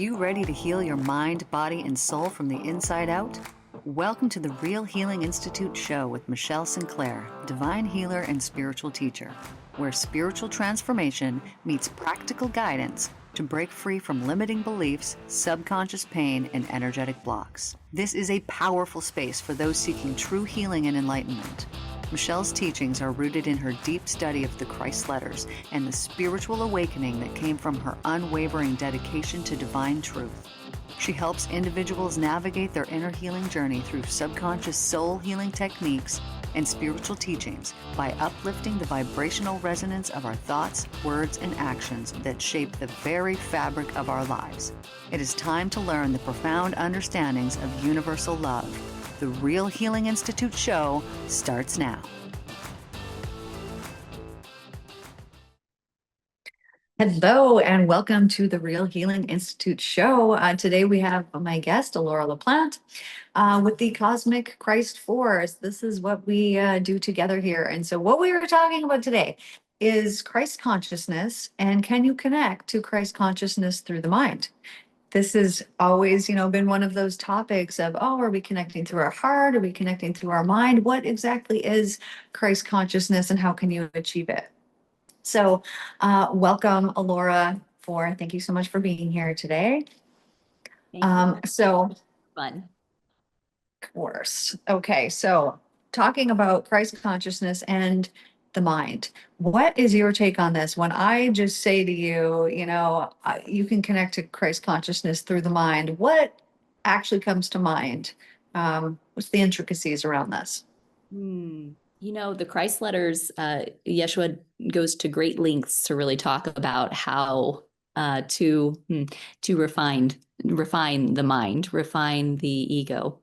you ready to heal your mind, body, and soul from the inside out? Welcome to the Real Healing Institute show with Michelle Sinclair, divine healer and spiritual teacher, where spiritual transformation meets practical guidance to break free from limiting beliefs, subconscious pain, and energetic blocks. This is a powerful space for those seeking true healing and enlightenment. Michelle's teachings are rooted in her deep study of the Christ letters and the spiritual awakening that came from her unwavering dedication to divine truth. She helps individuals navigate their inner healing journey through subconscious soul healing techniques and spiritual teachings by uplifting the vibrational resonance of our thoughts, words, and actions that shape the very fabric of our lives. It is time to learn the profound understandings of universal love. The Real Healing Institute show starts now. Hello and welcome to the Real Healing Institute show. Today we have my guest, Alara LaPlante, with the Cosmic Christ Force. This is what we do together here. And so what we are talking about today is Christ consciousness, and can you connect to Christ consciousness through the mind? This has always, been one of those topics of, are we connecting through our heart? Are we connecting through our mind? What exactly is Christ consciousness and how can you achieve it? So welcome, Alara, thank you so much for being here today. Thank you. Fun. Of course. Okay, so talking about Christ consciousness and the mind, what is your take on this? When I just say to you, you can connect to Christ consciousness through the mind, what actually comes to mind? What's the intricacies around this? The Christ letters, Yeshua goes to great lengths to really talk about how to refine the mind, refine the ego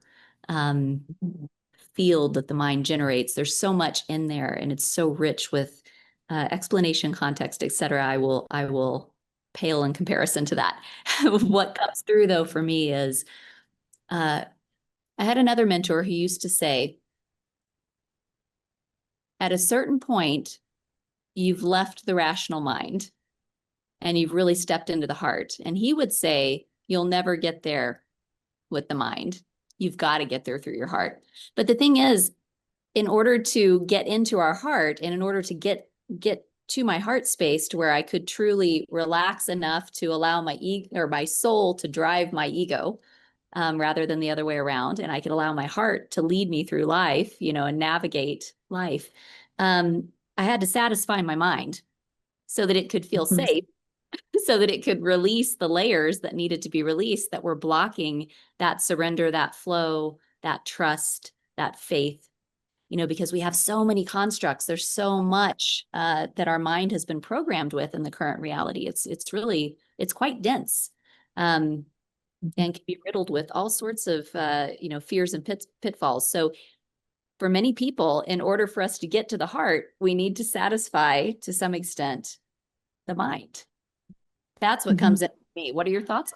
field that the mind generates. There's so much in there, and it's so rich with explanation, context, etc. I will pale in comparison to that. What comes through, though, for me is I had another mentor who used to say, at a certain point, you've left the rational mind and you've really stepped into the heart. And he would say, you'll never get there with the mind. You've got to get there through your heart. But the thing is, in order to get into our heart and in order to get to my heart space to where I could truly relax enough to allow my ego or my soul to drive my ego, rather than the other way around, and I could allow my heart to lead me through life, and navigate life. I had to satisfy my mind so that it could feel safe, so that it could release the layers that needed to be released that were blocking that surrender, that flow, that trust, that faith. Because we have so many constructs. There's so much that our mind has been programmed with in the current reality. It's quite dense. And can be riddled with all sorts of, fears and pitfalls. So for many people, in order for us to get to the heart, we need to satisfy, to some extent, the mind. That's what comes in me. What are your thoughts?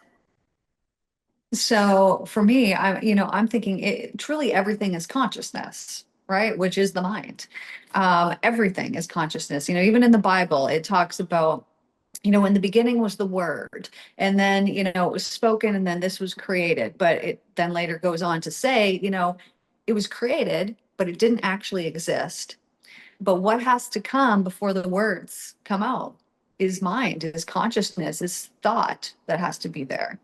So for me, I'm thinking truly everything is consciousness, right? Which is the mind. Everything is consciousness. Even in the Bible, it talks about, in the beginning was the word, and then, it was spoken, and then this was created. But it then later goes on to say, it was created, but it didn't actually exist. But what has to come before the words come out is mind, is consciousness, is thought that has to be there.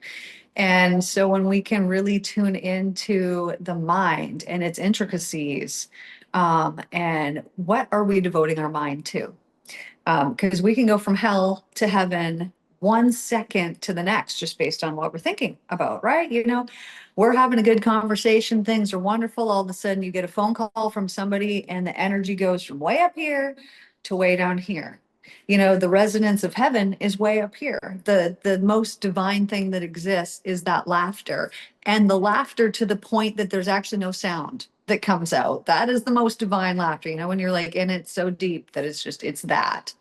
And so when we can really tune into the mind and its intricacies, and what are we devoting our mind to? Because we can go from hell to heaven 1 second to the next, just based on what we're thinking about, right? We're having a good conversation, things are wonderful. All of a sudden you get a phone call from somebody and the energy goes from way up here to way down here. The resonance of heaven is way up here. The most divine thing that exists is that laughter, and the laughter to the point that there's actually no sound that comes out. That is the most divine laughter, when you're like in it so deep that it's that.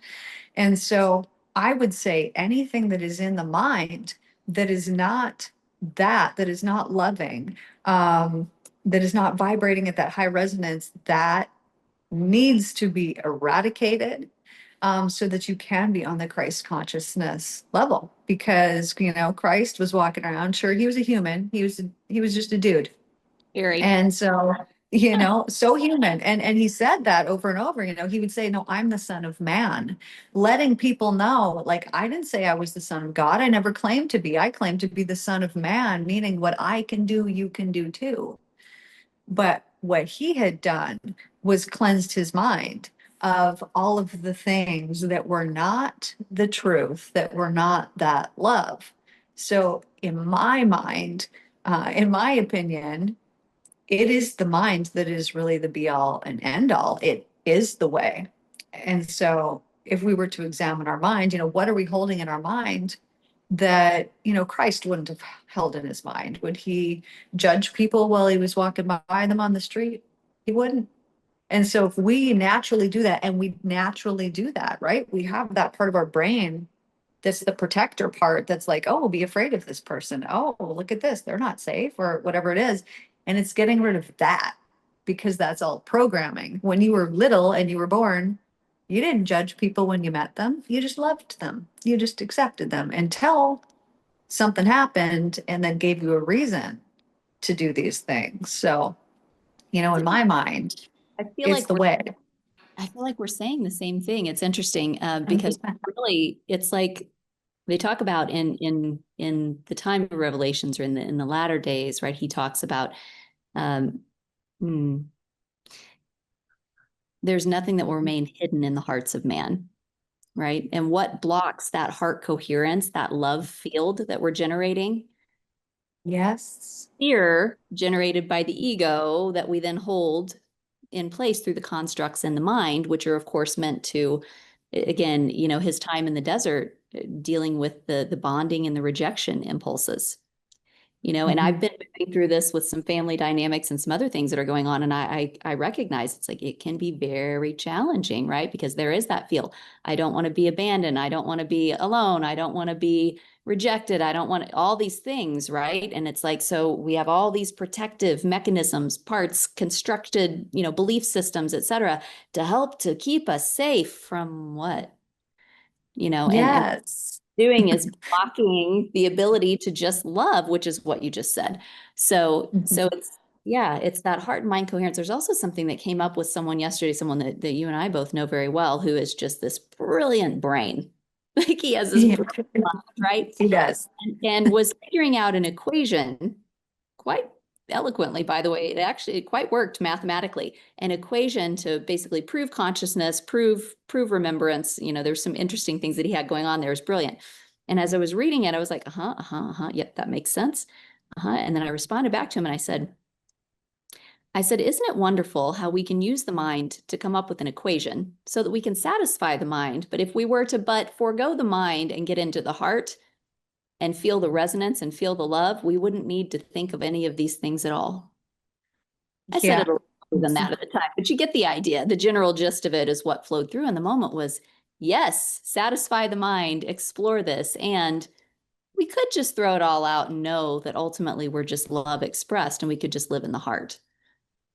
And so I would say anything that is in the mind that is not that is not loving, that is not vibrating at that high resonance, that needs to be eradicated, so that you can be on the Christ consciousness level. Because, Christ was walking around. Sure, he was a human. He was just a dude. Very. And so, so human. And he said that over and over, he would say, no, I'm the son of man, letting people know, like, I didn't say I was the son of God. I never claimed to be. I claimed to be the son of man, meaning what I can do, you can do too. But what he had done was cleansed his mind of all of the things that were not the truth, that were not that love. So in my mind, in my opinion, it is the mind that is really the be all and end all. It is the way. And so if we were to examine our mind, what are we holding in our mind that, Christ wouldn't have held in his mind? Would he judge people while he was walking by them on the street? He wouldn't. And so if we naturally do that, and we naturally do that, right? We have that part of our brain that's the protector part that's like, oh, be afraid of this person. Oh, look at this. They're not safe or whatever it is. And it's getting rid of that because that's all programming. When you were little and you were born, you didn't judge people when you met them. You just loved them. You just accepted them until something happened and then gave you a reason to do these things. So, in my mind, I feel it's like the way. I feel like we're saying the same thing. It's interesting because really, it's like they talk about in the time of Revelations or in the latter days, right? He talks about um, hmm, there's nothing that will remain hidden in the hearts of man, right? And what blocks that heart coherence, that love field that we're generating? Yes. Fear generated by the ego that we then hold in place through the constructs in the mind, which are of course meant to, again, his time in the desert dealing with the bonding and the rejection impulses. And I've Mhm. been moving through this with some family dynamics and some other things that are going on. And I recognize it's like it can be very challenging, right? Because there is that feel. I don't want to be abandoned. I don't want to be alone. I don't want to be rejected. I don't want all these things, right? And it's like, so we have all these protective mechanisms, parts, constructed, belief systems, et cetera, to help to keep us safe from what? And Yes. doing is blocking the ability to just love, which is what you just said. So Mhm. it's yeah, it's that heart and mind coherence. There's also something that came up with someone yesterday, someone that you and I both know very well, who is just this brilliant brain. Like he has this Yeah. brilliant mind, right? He does. And was figuring out an equation quite eloquently, by the way. It actually quite worked mathematically. An equation to basically prove consciousness, prove remembrance. There's some interesting things that he had going on there. It was brilliant. And as I was reading it, I was like, yep, that makes sense. And then I responded back to him and I said, isn't it wonderful how we can use the mind to come up with an equation so that we can satisfy the mind? But if we were to but forego the mind and get into the heart, and feel the resonance and feel the love, we wouldn't need to think of any of these things at all. I said Yeah. it a little more than that at the time, but you get the idea. The general gist of it is what flowed through in the moment was, yes, satisfy the mind, explore this. And we could just throw it all out and know that ultimately we're just love expressed and we could just live in the heart.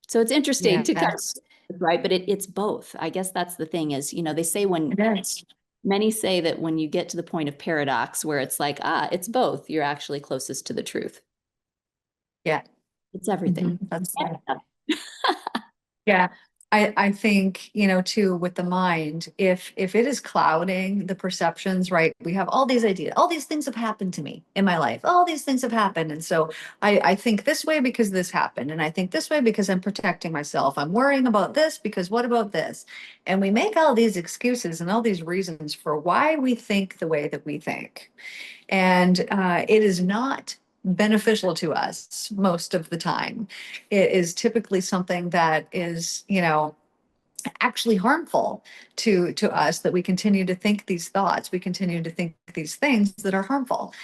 So it's interesting to kind Yes. of, right? But it's both. I guess that's the thing is, they say It is. many say that when you get to the point of paradox where it's like, it's both, you're actually closest to the truth. Yeah. It's everything. Mhm. That's right. Yeah. I think, too, with the mind, if it is clouding the perceptions, right? We have all these ideas, all these things have happened to me in my life. All these things have happened. And so I think this way because this happened. And I think this way because I'm protecting myself. I'm worrying about this because what about this? And we make all these excuses and all these reasons for why we think the way that we think. And it is not beneficial to us most of the time. It is typically something that is, actually harmful to us, that we continue to think these thoughts, we continue to think these things that are harmful,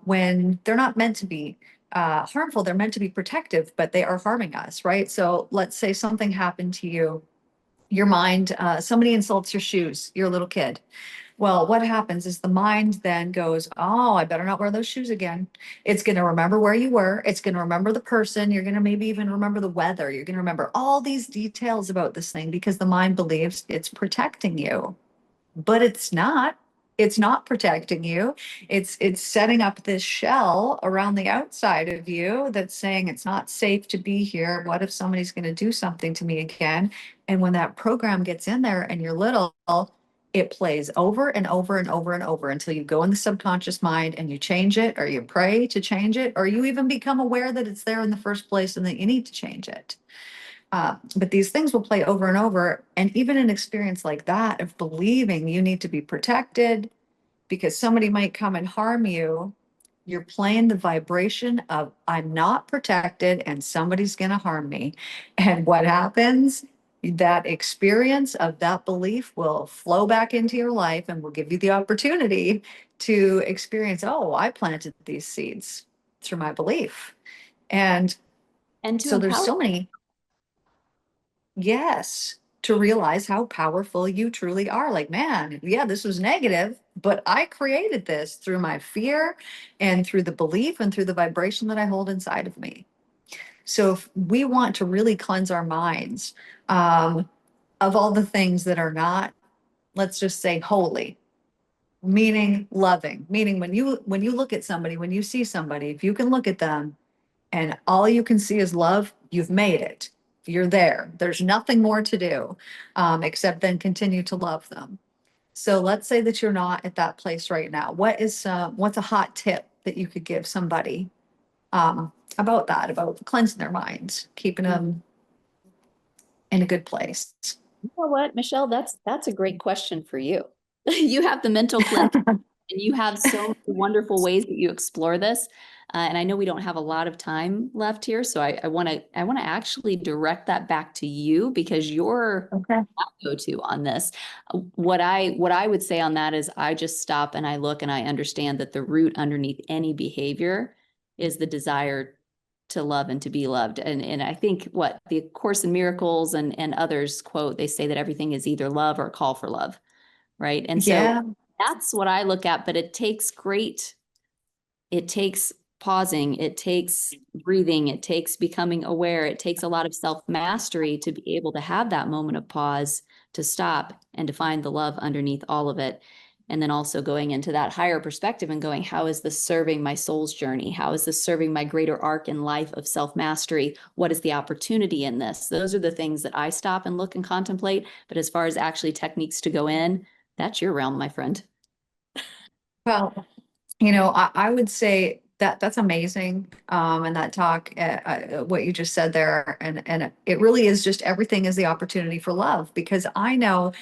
when they're not meant to be harmful. They're meant to be protective, but they are harming us, right? So let's say something happened to you, your mind, somebody insults your shoes, you're a little kid. Well, what happens is the mind then goes, oh, I better not wear those shoes again. It's going to remember where you were. It's going to remember the person. You're going to maybe even remember the weather. You're going to remember all these details about this thing because the mind believes it's protecting you. but it's not. It's not protecting you. It's setting up this shell around the outside of you that's saying it's not safe to be here. What if somebody's going to do something to me again? And when that program gets in there and you're little, it plays over and over and over and over until you go in the subconscious mind and you change it, or you pray to change it, or you even become aware that it's there in the first place and that you need to change it. But these things will play over and over. And even an experience like that of believing you need to be protected because somebody might come and harm you, you're playing the vibration of, I'm not protected and somebody's going to harm me. And what happens? That experience of that belief will flow back into your life and will give you the opportunity to experience, oh, I planted these seeds through my belief. And And to so there's empower. so many. Yes, to realize how powerful you truly are. Like, man, yeah, this was negative, but I created this through my fear and through the belief and through the vibration that I hold inside of me. So if we want to really cleanse our minds of all the things that are not, let's just say, holy, meaning loving, meaning when you look at somebody, when you see somebody, if you can look at them and all you can see is love, you've made it. You're there. There's nothing more to do except then continue to love them. So let's say that you're not at that place right now. What's a hot tip that you could give somebody about that, about cleansing their minds, keeping them in a good place? You know what, Michelle, that's a great question for you. You have the mental cleanse, and you have so many wonderful ways that you explore this. And I know we don't have a lot of time left here, so I want to actually direct that back to you because you're Okay. go-to on this. What I would say on that is I just stop and I look and I understand that the root underneath any behavior is the desire to love and to be loved. And I think what the Course in Miracles and others quote, they say that everything is either love or a call for love, right? And so Yeah. that's what I look at, but it takes pausing, it takes breathing, it takes becoming aware, it takes a lot of self-mastery to be able to have that moment of pause, to stop and to find the love underneath all of it. And then also going into that higher perspective and going, how is this serving my soul's journey? How is this serving my greater arc in life of self-mastery? What is the opportunity in this? Those are the things that I stop and look and contemplate. But as far as actually techniques to go in, that's your realm, my friend. Well, I would say that that's amazing. And that talk, what you just said there, and it really is just everything is the opportunity for love. Because I know,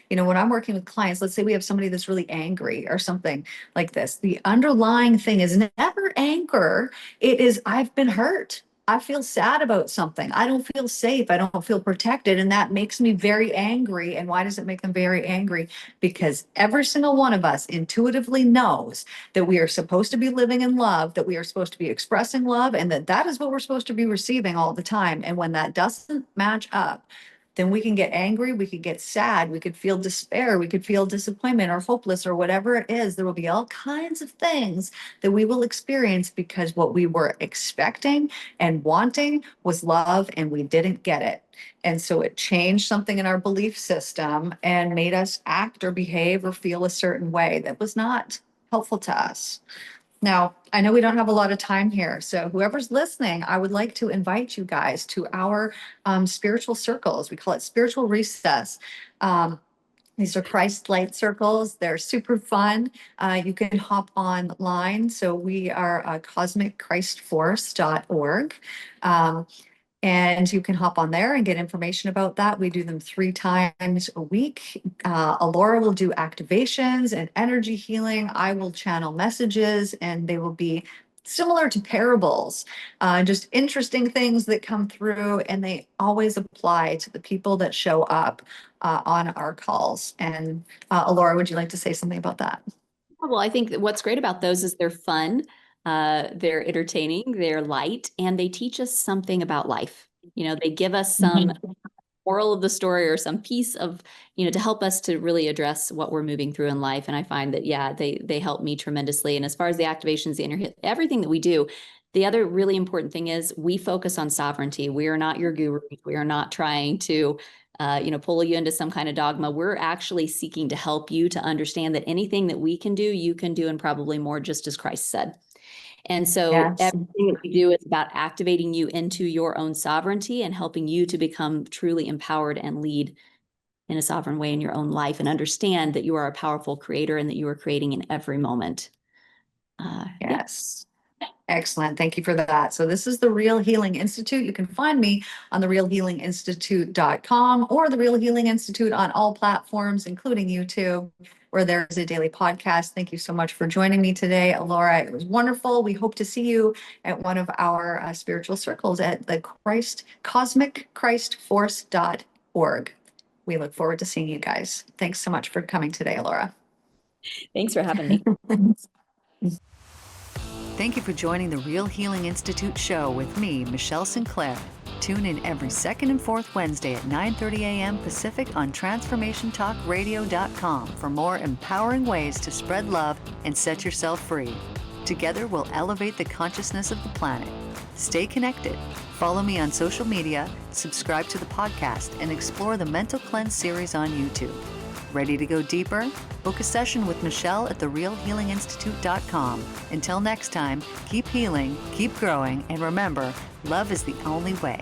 when I'm working with clients, let's say we have somebody that's really angry or something like this. The underlying thing is never anger. It is, I've been hurt. I feel sad about something. I don't feel safe. I don't feel protected. And that makes me very angry. And why does it make them very angry? Because every single one of us intuitively knows that we are supposed to be living in love, that we are supposed to be expressing love, and that that is what we're supposed to be receiving all the time. And when that doesn't match up, then we can get angry, we could get sad, we could feel despair, we could feel disappointment or hopeless or whatever it is. There will be all kinds of things that we will experience because what we were expecting and wanting was love and we didn't get it. And so it changed something in our belief system and made us act or behave or feel a certain way that was not helpful to us. Now, I know we don't have a lot of time here, so whoever's listening, I would like to invite you guys to our spiritual circles. We call it spiritual recess. Um, these are Christ light circles. They're super fun. You can hop online. So we are cosmicchristforce.org. And you can hop on there and get information about that. We do them 3 times a week. Alara will do activations and energy healing. I will channel messages, and they will be similar to parables, just interesting things that come through, and they always apply to the people that show up on our calls. And Alara, would you like to say something about that? Well, I think that what's great about those is they're fun, they're entertaining, they're light, and they teach us something about life. They give us some Mhm. moral of the story or some piece of, to help us to really address what we're moving through in life. And I find that, yeah, they help me tremendously. And as far as the activations, everything that we do, the other really important thing is we focus on sovereignty. We are not your gurus. We are not trying to pull you into some kind of dogma. We're actually seeking to help you to understand that anything that we can do, you can do, and probably more, just as Christ said. And so Yes. everything that we do is about activating you into your own sovereignty and helping you to become truly empowered and lead in a sovereign way in your own life, and understand that you are a powerful creator and that you are creating in every moment. Yes. Excellent. Thank you for that. So this is the Real Healing Institute. You can find me on therealhealinginstitute.com or the Real Healing Institute on all platforms, including YouTube, where there's a daily podcast. Thank you so much for joining me today, Alara. It was wonderful. We hope to see you at one of our spiritual circles at the cosmicchristforce.org. We look forward to seeing you guys. Thanks so much for coming today, Alara. Thanks for having me. Thank you for joining the Real Healing Institute show with me, Michelle Sinclair. Tune in every second and fourth Wednesday at 9:30 a.m. Pacific on transformationtalkradio.com for more empowering ways to spread love and set yourself free. Together, we'll elevate the consciousness of the planet. Stay connected. Follow me on social media, subscribe to the podcast, and explore the Mental Cleanse series on YouTube. Ready to go deeper? Book a session with Michelle at therealhealinginstitute.com. Until next time, keep healing, keep growing, and remember, love is the only way.